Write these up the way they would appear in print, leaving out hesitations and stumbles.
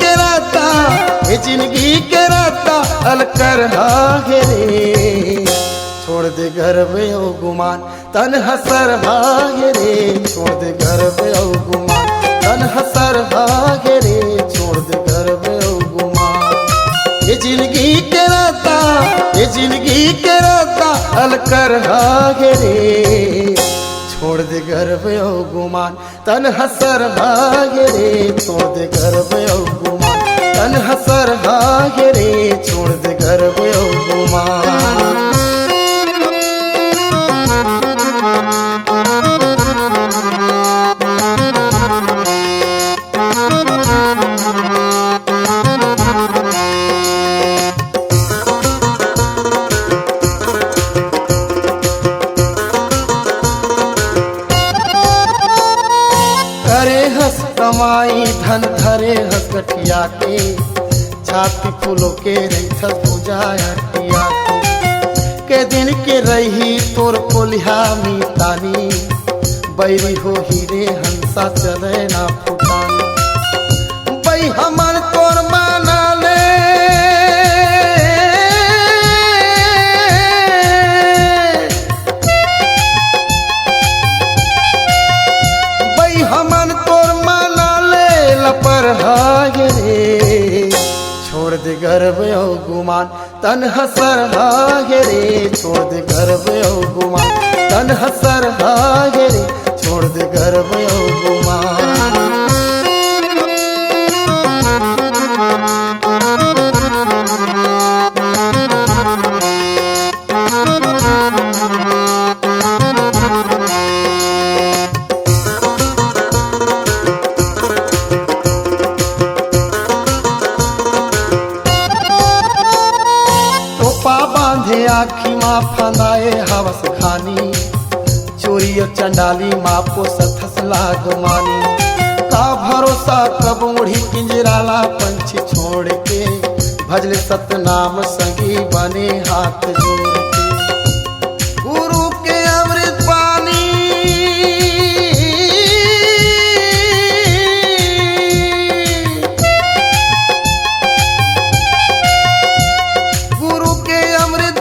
के राता ये जिंदगी के राता अलकर है रे। छोड़ दे घर में ओ गुमान तन हसर भागे रे। छोड़ दे घर में ओ गुमान तन हसर भागे रे। छोड़ दे घर में ओ गुमान ये जिंदगी के राता ये जिंदगी के राता अलकर भागे रे। छोड़ दे घर में ओ गुमान तन हसर भागे रे। छोड़ दे घर में ओ गुमान तन हसर भागे रे। छोड़ दे घर में ओ गुमान। करे हंस कमाई धन धरे हंस गठिया के। छाती फूलों के रही पूजा हटिया के दिन के रही तोर कोलिहा मीतानी। बैरी हो हीरे हंसा चले ना फुटानी। बई हमन तोर माना ले बई हमन तोर माना ले लपर हागे रे। छोड़ दे घर में ओ गुमान तन हसर हागे रे। छोड़ दे घर में ओ गुमान तन हसर हागे रे। छोड़ दे घर में ओ गुमान। बांधे आखी माँ फंदाए हवस खानी। चोरी और चंडाली माँ पोसत लाग मानी। का भरोसा कब उड़ी पिंजराला पंछी छोड़ के। भजले सतनाम संगी बने हाथ जोड़ के। गुरु के अमृत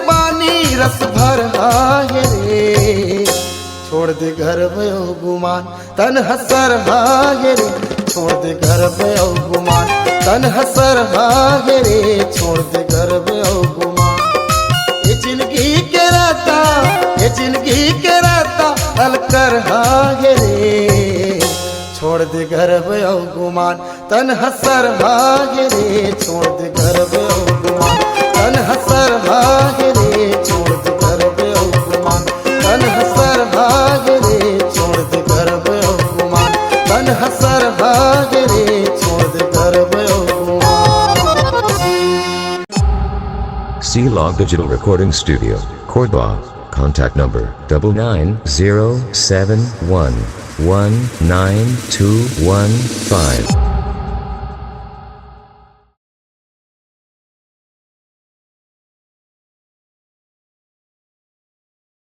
पानी रस भर हागे रे। छोड़ दे घर में ओ गुमान तन हसर हागे रे। छोड़ दे घर में ओ गुमान तन हसर हागे रे। छोड़ दे घर में ओ गुमान ये जिंदगी के राता ये जिंदगी के राता अलकर हागे रे। छोड़ दे घर में ओ गुमान तन हसर हागे रे। छोड़ दे घर में ओ गुमान तन हसर हागे रे। छोड़ दे घर में ओ गुमान तन हसर हागे रे। छोड़ दे घर में ओ गुमान तन हसर हागे रे। छोड़ दे घर में ओ गुमान। C-Log Digital Recording Studio, Cordoba. Contact number 99071192115.